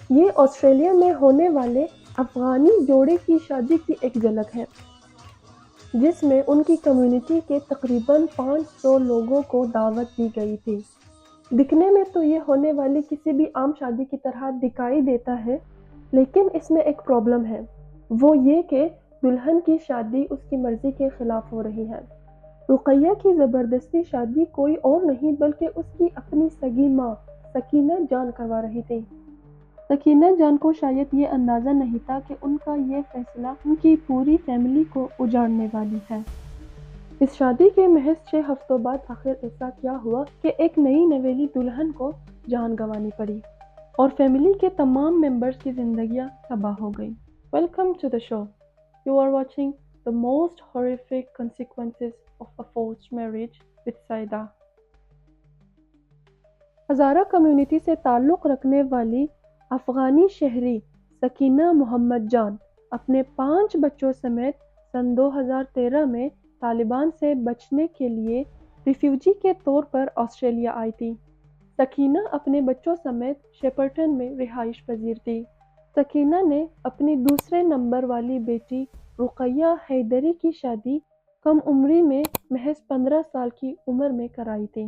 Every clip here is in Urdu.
یہ آسٹریلیا میں ہونے والے افغانی جوڑے کی شادی کی ایک جھلک ہے، جس میں ان کی کمیونٹی کے تقریباً 500 لوگوں کو دعوت دی گئی تھی۔ دکھنے میں تو یہ ہونے والی کسی بھی عام شادی کی طرح دکھائی دیتا ہے، لیکن اس میں ایک پرابلم ہے، وہ یہ کہ دلہن کی شادی اس کی مرضی کے خلاف ہو رہی ہے۔ رقیہ کی زبردستی شادی کوئی اور نہیں بلکہ اس کی اپنی سگی ماں سکینہ جان کروا رہی تھی۔ سکینہ جان کو شاید یہ اندازہ نہیں تھا کہ ان کا یہ فیصلہ ان کی پوری فیملی کو اجاڑنے والی ہے۔ اس شادی کے محض 6 ہفتوں بعد آخر ایسا کیا ہوا کہ ایک نئی نویلی دلہن کو جان گنوانی پڑی اور فیملی کے تمام ممبرز کی زندگیاں تباہ ہو گئی۔ Welcome to the show. You are watching the most horrific consequences of a forced marriage with Saida. Hazara community سے تعلق رکھنے والی افغانی شہری سکینہ محمد جان اپنے 5 بچوں سمیت سن 2013 میں طالبان سے بچنے کے لیے ریفیوجی کے طور پر آسٹریلیا آئی تھی۔ سکینہ اپنے بچوں سمیت شیپرٹن میں رہائش پذیر تھی۔ سکینہ نے اپنی دوسرے نمبر والی بیٹی رقیہ حیدری کی شادی کم عمری میں محض 15 سال کی عمر میں کرائی تھی،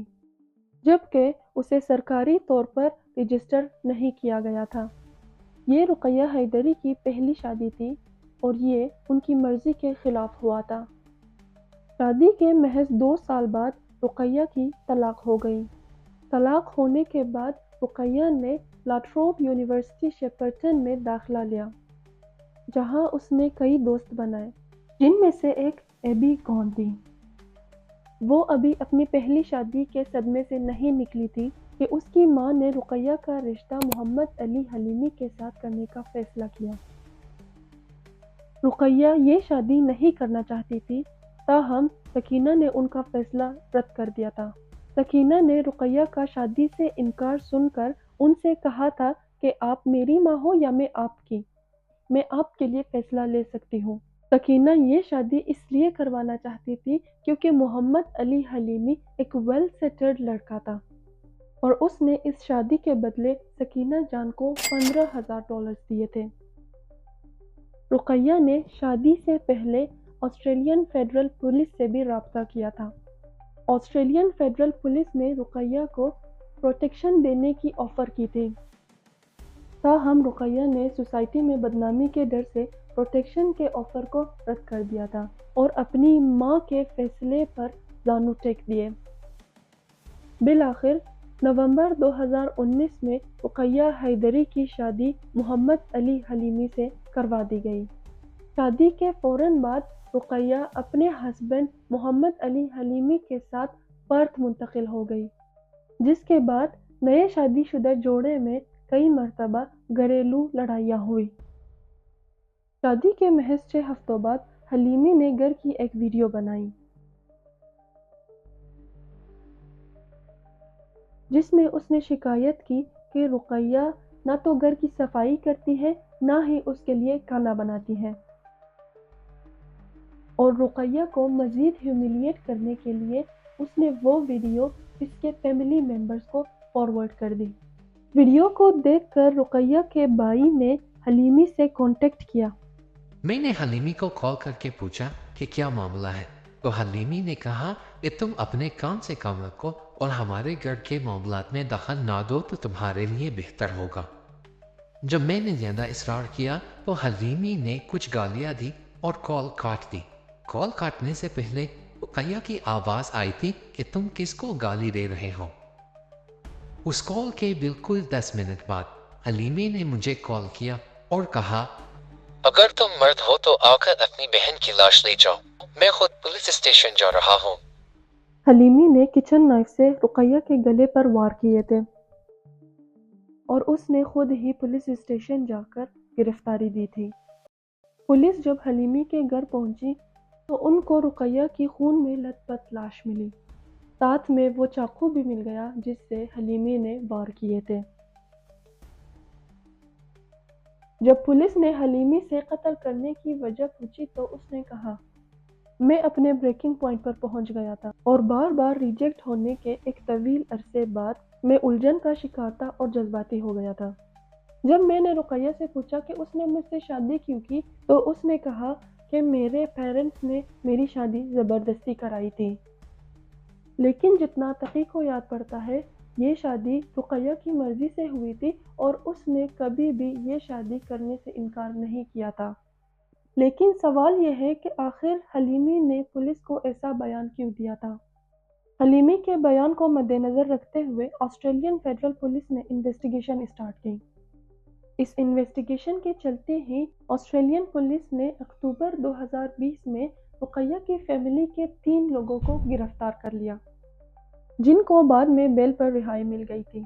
جبکہ اسے سرکاری طور پر رجسٹر نہیں کیا گیا تھا۔ یہ رقیہ حیدری کی پہلی شادی تھی اور یہ ان کی مرضی کے خلاف ہوا تھا۔ شادی کے محض 2 سال بعد رقیہ کی طلاق ہو گئی۔ طلاق ہونے کے بعد رقیہ نے لاٹروب یونیورسٹی شیپرٹن میں داخلہ لیا، جہاں اس نے کئی دوست بنائے، جن میں سے ایک ایبی گون تھی۔ وہ ابھی اپنی پہلی شادی کے صدمے سے نہیں نکلی تھی کہ اس کی ماں نے رقیہ کا رشتہ محمد علی حلیمی کے ساتھ کرنے کا فیصلہ کیا۔ رقیہ یہ شادی نہیں کرنا چاہتی تھی، تاہم سکینہ نے ان کا فیصلہ رد کر دیا تھا۔ سکینہ نے رقیہ کا شادی سے انکار سن کر ان سے کہا تھا کہ آپ میری ماں ہو یا میں آپ کے لیے فیصلہ لے سکتی ہوں۔ سکینہ یہ شادی اس لیے کروانا چاہتی تھی کیونکہ محمد علی حلیمی ایک ویل سیٹلڈ لڑکا تھا اور اس نے اس شادی کے بدلے سکینہ جان کو $15,000 دیے تھے۔ رقیہ نے شادی سے پہلے آسٹریلین فیڈرل پولیس سے بھی رابطہ کیا تھا۔ آسٹریلین فیڈرل پولیس نے رقیہ کو پروٹیکشن دینے کی آفر کی تھی، تاہم رقیہ نے سوسائٹی میں بدنامی کے ڈر سے پروٹیکشن کے آفر کو رد کر دیا تھا اور اپنی ماں کے فیصلے پر زانو ٹیک دیے۔ بالآخر نومبر 2019 میں رقیہ حیدری کی شادی محمد علی حلیمی سے کروا دی گئی۔ شادی کے فوراً بعد رقیہ اپنے ہسبینڈ محمد علی حلیمی کے ساتھ پرتھ منتقل ہو گئی، جس کے بعد نئے شادی شدہ جوڑے میں کئی مرتبہ گھریلو لڑائیاں ہوئی۔ شادی کے محض 6 ہفتوں بعد حلیمی نے گھر کی ایک ویڈیو بنائی، جس میں اس نے شکایت کی کہ رقیہ نہ تو گھر کی صفائی کرتی ہے نہ ہی اس کے لیے کھانا بناتی ہے، اور رقیہ کو مزید ہیوملیٹ کرنے کے لیے اس نے وہ ویڈیو اس کے فیملی ممبرز کو فارورڈ کر دی۔ ویڈیو کو دیکھ کر رقیہ کے بھائی نے حلیمی سے کانٹیکٹ کیا۔ میں نے حلیمی کو کال کر کے پوچھا کہ کیا معاملہ ہے، تو حلیمی نے کہا کہ تم اپنے کام سے کام رکھو اور ہمارے گھر کے معاملات میں دخل نہ دو تو تمہارے لیے بہتر ہوگا۔ جب میں نے زیادہ اصرار کیا تو حلیمی نے کچھ گالیاں دی اور کال کاٹ دی۔ کال کاٹنے سے پہلے رقیہ کی آواز آئی تھی کہ تم کس کو گالی دے رہے ہو۔ اس کال کے بالکل 10 منٹ بعد حلیمی نے مجھے کال کیا اور کہا اگر تم مرد ہو تو آ کر اپنی بہن کی لاش لے جاؤ، میں خود پولیس اسٹیشن جا رہا ہوں۔ حلیمی نے کچن نائف سے رقیہ کے گلے پر وار کیے تھے اور اس نے خود ہی پولیس اسٹیشن جا کر گرفتاری دی تھی۔ پولیس جب حلیمی کے گھر پہنچی تو ان کو رقیہ کی خون میں لت پت لاش ملی، ساتھ میں وہ چاقو بھی مل گیا جس سے حلیمی نے وار کیے تھے۔ جب پولیس نے حلیمی سے قتل کرنے کی وجہ پوچھی تو اس نے کہا، میں اپنے بریکنگ پوائنٹ پر پہنچ گیا تھا اور بار بار ریجیکٹ ہونے کے ایک طویل عرصے بعد میں الجھن کا شکار تھا اور جذباتی ہو گیا تھا۔ جب میں نے رقیہ سے پوچھا کہ اس نے مجھ سے شادی کیوں کی تو اس نے کہا کہ میرے پیرنٹس نے میری شادی زبردستی کرائی تھی۔ لیکن جتنا تقی کو یاد پڑتا ہے یہ شادی رقیہ کی مرضی سے ہوئی تھی اور اس نے کبھی بھی یہ شادی کرنے سے انکار نہیں کیا تھا۔ لیکن سوال یہ ہے کہ آخر حلیمی نے پولیس کو ایسا بیان کیوں دیا تھا؟ حلیمی کے بیان کو مد نظر رکھتے ہوئے آسٹریلین فیڈرل پولیس نے انویسٹیگیشن اسٹارٹ کی۔ اس انویسٹیگیشن کے چلتے ہی آسٹریلین پولیس نے اکتوبر 2020 میں رقیہ کی فیملی کے 3 لوگوں کو گرفتار کر لیا، جن کو بعد میں بیل پر رہائی مل گئی تھی۔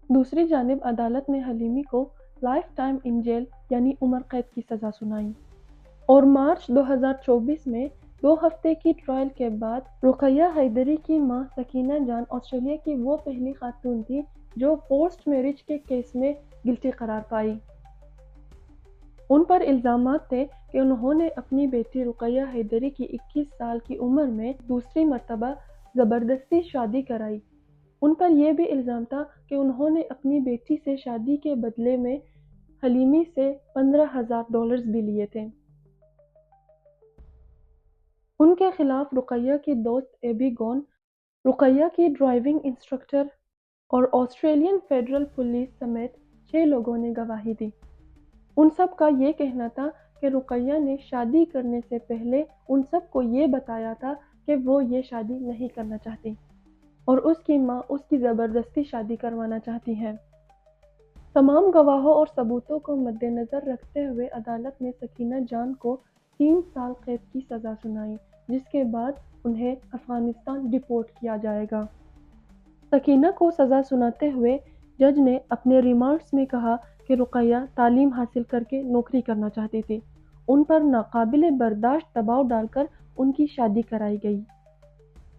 دوسری جانب عدالت نے حلیمی کو لائف ٹائم ان جیل یعنی عمر قید کی سزا سنائی اور مارچ 2024 میں 2 ہفتے کی ٹرائل کے بعد رقیہ حیدری کی ماں سکینہ جان آسٹریلیا کی وہ پہلی خاتون تھی جو فورسڈ میرج کے کیس میں گلٹی قرار پائی۔ ان پر الزامات تھے کہ انہوں نے اپنی بیٹی رقیہ حیدری کی 21 سال کی عمر میں دوسری مرتبہ زبردستی شادی کرائی۔ ان پر یہ بھی الزام تھا کہ انہوں نے اپنی بیٹی سے شادی کے بدلے میں حلیمی سے $15,000 بھی لیے تھے۔ ان کے خلاف رقیہ کی دوست ایبی گون، رقیہ کی ڈرائیونگ انسٹرکٹر اور آسٹریلین فیڈرل پولیس سمیت 6 لوگوں نے گواہی دی۔ ان سب کا یہ کہنا تھا کہ رقیہ نے شادی کرنے سے پہلے ان سب کو یہ بتایا تھا کہ وہ یہ شادی نہیں کرنا چاہتی اور اس کی ماں اس کی زبردستی شادی کروانا چاہتی ہے۔ تمام گواہوں اور ثبوتوں کو مد نظر رکھتے ہوئے عدالت نے سکینہ جان کو 3 سال قید کی سزا سنائی، جس کے بعد انہیں افغانستان ڈیپورٹ کیا جائے گا۔ سکینہ کو سزا سناتے ہوئے جج نے اپنے ریمارکس میں کہا کہ رقیہ تعلیم حاصل کر کے نوکری کرنا چاہتی تھی، ان پر ناقابل برداشت دباؤ ڈال کر ان کی شادی کرائی گئی۔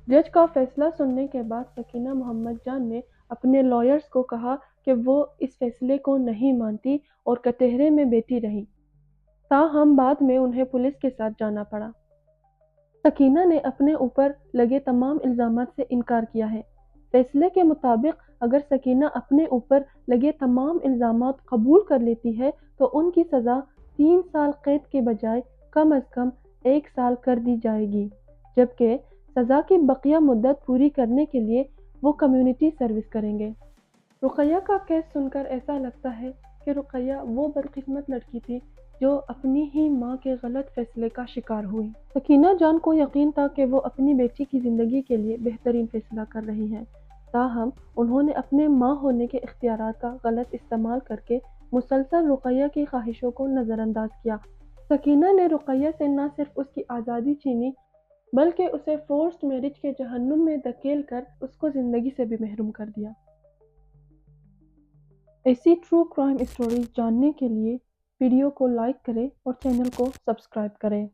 جج کا فیصلہ سننے کے بعد سکینہ محمد جان نے اپنے لائرز کو کہا کہ وہ اس فیصلے کو نہیں مانتی اور کٹہرے میں بیٹھی رہی، تاہم بعد میں انہیں پولیس کے ساتھ جانا پڑا۔ سکینہ نے اپنے اوپر لگے تمام الزامات سے انکار کیا ہے۔ فیصلے کے مطابق اگر سکینہ اپنے اوپر لگے تمام الزامات قبول کر لیتی ہے تو ان کی سزا 3 سال قید کے بجائے کم از کم 1 سال کر دی جائے گی، جبکہ سزا کی بقیہ مدت پوری کرنے کے لیے وہ کمیونٹی سروس کریں گے۔ رقیہ کا کیس سن کر ایسا لگتا ہے کہ رقیہ وہ بدقسمت لڑکی تھی جو اپنی ہی ماں کے غلط فیصلے کا شکار ہوئی۔ سکینہ جان کو یقین تھا کہ وہ اپنی بیٹی کی زندگی کے لیے بہترین فیصلہ کر رہی ہیں، تاہم انہوں نے اپنے ماں ہونے کے اختیارات کا غلط استعمال کرکے مسلسل رقیہ کی خواہشوں کو نظر انداز کیا۔ سکینہ نے رقیہ سے نہ صرف اس کی آزادی چھینی بلکہ اسے فورسڈ میرج کے جہنم میں دھکیل کر اس کو زندگی سے بھی محروم کر دیا۔ ایسی ٹرو کرائم اسٹوریز جاننے کے لیے ویڈیو کو لائک کریں اور چینل کو سبسکرائب کریں۔